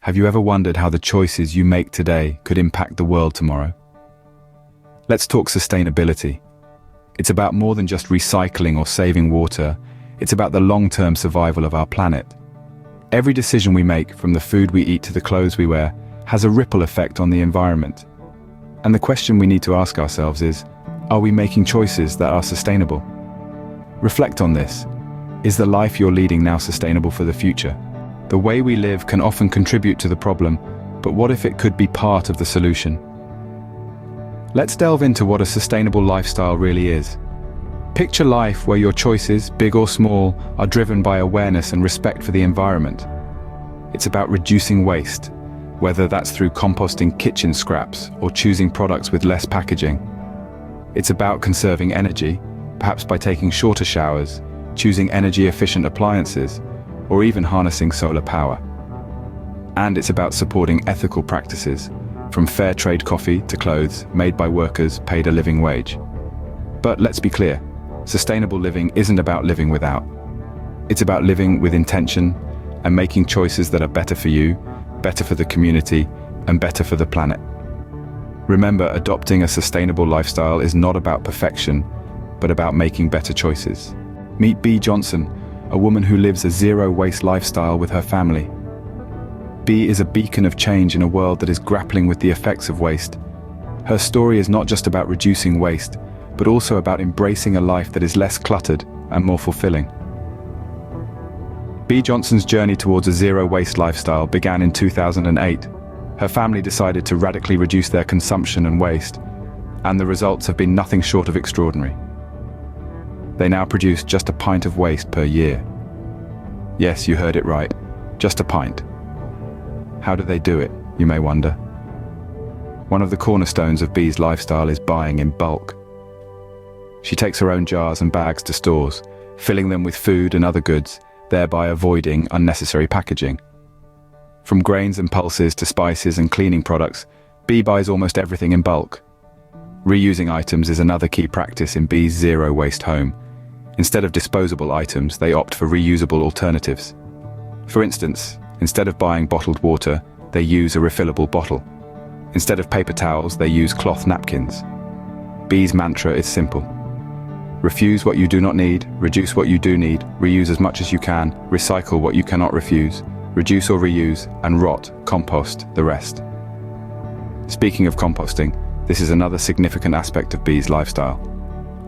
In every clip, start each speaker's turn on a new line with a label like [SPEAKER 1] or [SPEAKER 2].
[SPEAKER 1] Have you ever wondered how the choices you make today could impact the world tomorrow? Let's talk sustainability. It's about more than just recycling or saving water. It's about the long-term survival of our planet. Every decision we make, from the food we eat to the clothes we wear, has a ripple effect on the environment. And the question we need to ask ourselves is, are we making choices that are sustainable? Reflect on this. Is the life you're leading now sustainable for the future? The way we live can often contribute to the problem, but what if it could be part of the solution? Let's delve into what a sustainable lifestyle really is. Picture life where your choices, big or small, are driven by awareness and respect for the environment. It's about reducing waste, whether that's through composting kitchen scraps or choosing products with less packaging. It's about conserving energy, perhaps by taking shorter showers, choosing energy-efficient appliances, or even harnessing solar power. And it's about supporting ethical practices, from fair trade coffee to clothes made by workers paid a living wage. But let's be clear, sustainable living isn't about living without. It's about living with intention and making choices that are better for you, better for the community, and better for the planet. Remember, adopting a sustainable lifestyle is not about perfection, but about making better choices. Meet Bea Johnson, a woman who lives a zero-waste lifestyle with her family. Bea is a beacon of change in a world that is grappling with the effects of waste. Her story is not just about reducing waste, but also about embracing a life that is less cluttered and more fulfilling. Bea Johnson's journey towards a zero-waste lifestyle began in 2008. Her family decided to radically reduce their consumption and waste, and the results have been nothing short of extraordinary. They now produce just a pint of waste per year. Yes, you heard it right, just a pint. How do they do it, you may wonder? One of the cornerstones of Bea's lifestyle is buying in bulk. She takes her own jars and bags to stores, filling them with food and other goods, thereby avoiding unnecessary packaging. From grains and pulses to spices and cleaning products, Bea buys almost everything in bulk. Reusing items is another key practice in Bea's zero-waste home. Instead of disposable items, they opt for reusable alternatives. For instance, instead of buying bottled water, they use a refillable bottle. Instead of paper towels, they use cloth napkins. Bea's mantra is simple. Refuse what you do not need, reduce what you do need, reuse as much as you can, recycle what you cannot refuse, reduce or reuse, and compost the rest. Speaking of composting, this is another significant aspect of Bea's lifestyle.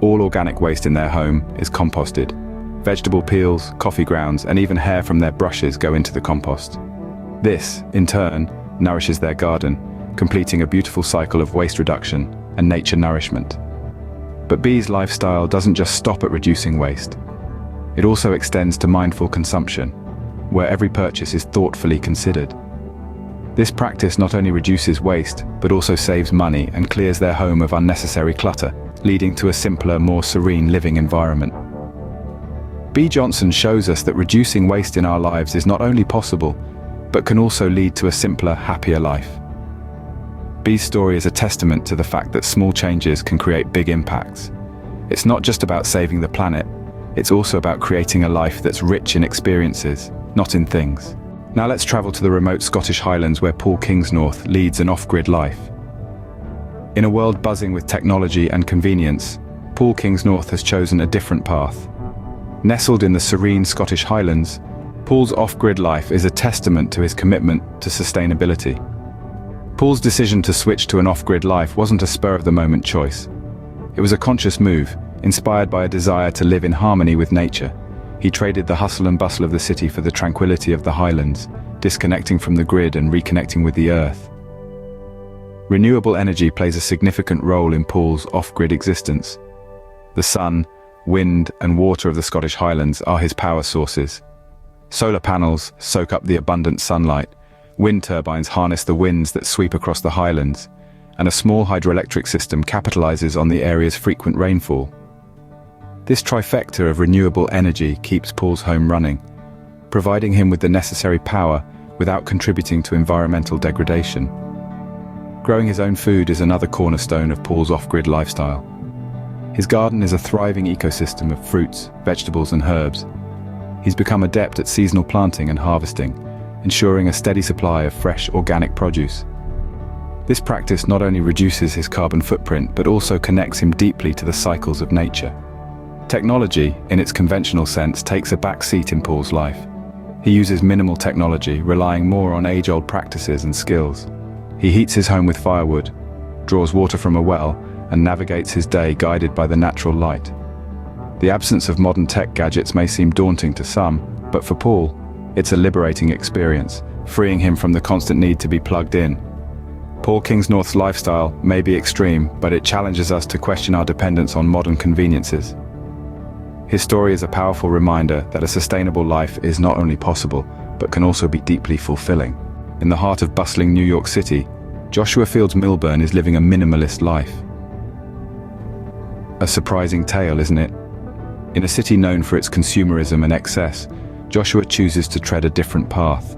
[SPEAKER 1] All organic waste in their home is composted. Vegetable peels, coffee grounds, and even hair from their brushes go into the compost. This, in turn, nourishes their garden, completing a beautiful cycle of waste reduction and nature nourishment. But Bea's lifestyle doesn't just stop at reducing waste. It also extends to mindful consumption, where every purchase is thoughtfully considered. This practice not only reduces waste, but also saves money and clears their home of unnecessary clutter, leading to a simpler, more serene living environment. Bea Johnson shows us that reducing waste in our lives is not only possible, but can also lead to a simpler, happier life. Bea's story is a testament to the fact that small changes can create big impacts. It's not just about saving the planet, it's also about creating a life that's rich in experiences, not in things. Now let's travel to the remote Scottish Highlands where Paul Kingsnorth leads an off-grid life. In a world buzzing with technology and convenience, Paul Kingsnorth has chosen a different path. Nestled in the serene Scottish Highlands, Paul's off-grid life is a testament to his commitment to sustainability. Paul's decision to switch to an off-grid life wasn't a spur-of-the-moment choice. It was a conscious move, inspired by a desire to live in harmony with nature. He traded the hustle and bustle of the city for the tranquility of the Highlands, disconnecting from the grid and reconnecting with the earth. Renewable energy plays a significant role in Paul's off-grid existence. The sun, wind, and water of the Scottish Highlands are his power sources. Solar panels soak up the abundant sunlight, wind turbines harness the winds that sweep across the Highlands, and a small hydroelectric system capitalizes on the area's frequent rainfall. This trifecta of renewable energy keeps Paul's home running, providing him with the necessary power without contributing to environmental degradation. Growing his own food is another cornerstone of Paul's off-grid lifestyle. His garden is a thriving ecosystem of fruits, vegetables, and herbs. He's become adept at seasonal planting and harvesting, ensuring a steady supply of fresh organic produce. This practice not only reduces his carbon footprint, but also connects him deeply to the cycles of nature. Technology, in its conventional sense, takes a back seat in Paul's life. He uses minimal technology, relying more on age-old practices and skills. He heats his home with firewood, draws water from a well, and navigates his day guided by the natural light. The absence of modern tech gadgets may seem daunting to some, but for Paul, it's a liberating experience, freeing him from the constant need to be plugged in. Paul Kingsnorth's lifestyle may be extreme, but it challenges us to question our dependence on modern conveniences. His story is a powerful reminder that a sustainable life is not only possible, but can also be deeply fulfilling. In the heart of bustling New York City, Joshua Fields Millburn is living a minimalist life. A surprising tale, isn't it? In a city known for its consumerism and excess, Joshua chooses to tread a different path.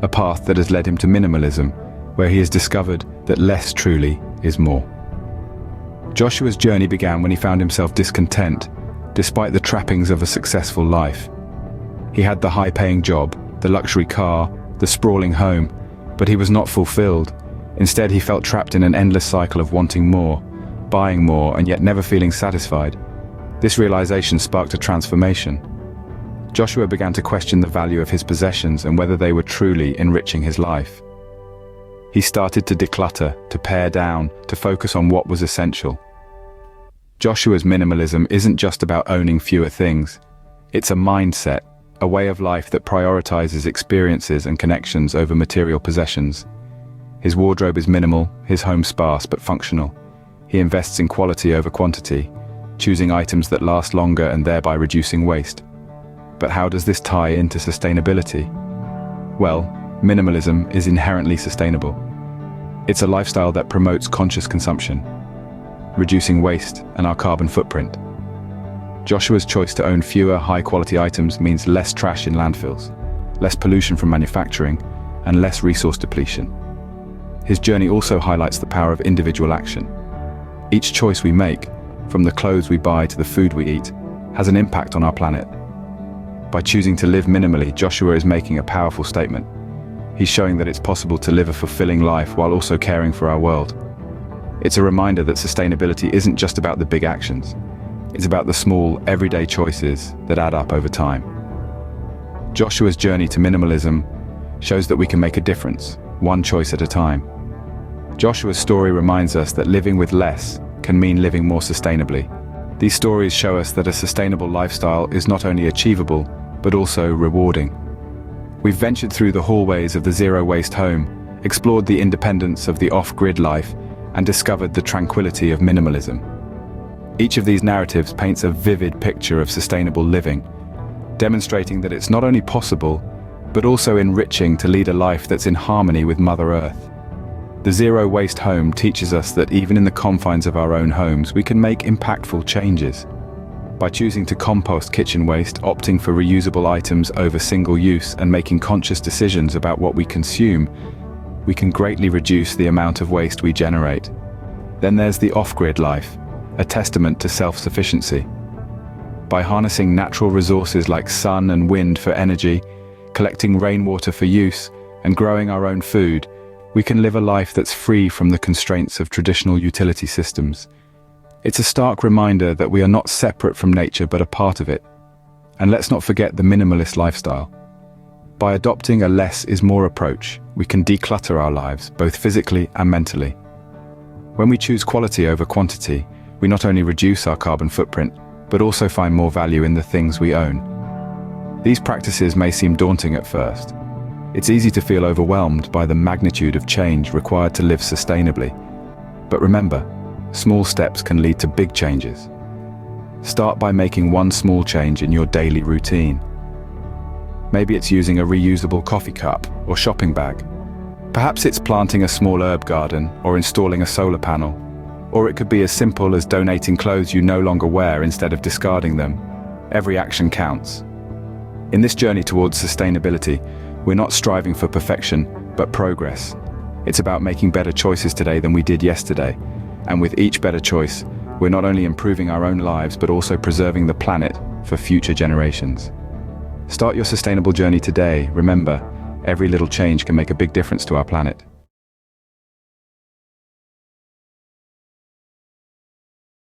[SPEAKER 1] A path that has led him to minimalism, where he has discovered that less truly is more. Joshua's journey began when he found himself discontent, despite the trappings of a successful life. He had the high-paying job, the luxury car, the sprawling home, but he was not fulfilled. Instead, he felt trapped in an endless cycle of wanting more, buying more, and yet never feeling satisfied. This realization sparked a transformation. Joshua began to question the value of his possessions and whether they were truly enriching his life. He started to declutter, to pare down, to focus on what was essential. Joshua's minimalism isn't just about owning fewer things. It's a mindset, a way of life that prioritizes experiences and connections over material possessions. His wardrobe is minimal, his home sparse but functional. He invests in quality over quantity, choosing items that last longer and thereby reducing waste. But how does this tie into sustainability? Well, minimalism is inherently sustainable. It's a lifestyle that promotes conscious consumption, reducing waste and our carbon footprint. Joshua's choice to own fewer high-quality items means less trash in landfills, less pollution from manufacturing, and less resource depletion. His journey also highlights the power of individual action. Each choice we make, from the clothes we buy to the food we eat, has an impact on our planet. By choosing to live minimally, Joshua is making a powerful statement. He's showing that it's possible to live a fulfilling life while also caring for our world. It's a reminder that sustainability isn't just about the big actions. It's about the small, everyday choices that add up over time. Joshua's journey to minimalism shows that we can make a difference, one choice at a time. Joshua's story reminds us that living with less can mean living more sustainably. These stories show us that a sustainable lifestyle is not only achievable, but also rewarding. We've ventured through the hallways of the zero-waste home, explored the independence of the off-grid life, and discovered the tranquility of minimalism. Each of these narratives paints a vivid picture of sustainable living, demonstrating that it's not only possible, but also enriching to lead a life that's in harmony with Mother Earth. The zero-waste home teaches us that even in the confines of our own homes, we can make impactful changes. By choosing to compost kitchen waste, opting for reusable items over single-use, and making conscious decisions about what we consume, we can greatly reduce the amount of waste we generate. Then there's the off-grid life, a testament to self-sufficiency. By harnessing natural resources like sun and wind for energy, collecting rainwater for use, and growing our own food, we can live a life that's free from the constraints of traditional utility systems. It's a stark reminder that we are not separate from nature but a part of it. And let's not forget the minimalist lifestyle. By adopting a less is more approach, we can declutter our lives, both physically and mentally. When we choose quality over quantity, we not only reduce our carbon footprint, but also find more value in the things we own. These practices may seem daunting at first. It's easy to feel overwhelmed by the magnitude of change required to live sustainably. But remember, small steps can lead to big changes. Start by making one small change in your daily routine. Maybe it's using a reusable coffee cup or shopping bag. Perhaps it's planting a small herb garden or installing a solar panel. Or it could be as simple as donating clothes you no longer wear instead of discarding them. Every action counts. In this journey towards sustainability, we're not striving for perfection, but progress. It's about making better choices today than we did yesterday. And with each better choice, we're not only improving our own lives, but also preserving the planet for future generations. Start your sustainable journey today. Remember, Every little change can make a big difference to our planet.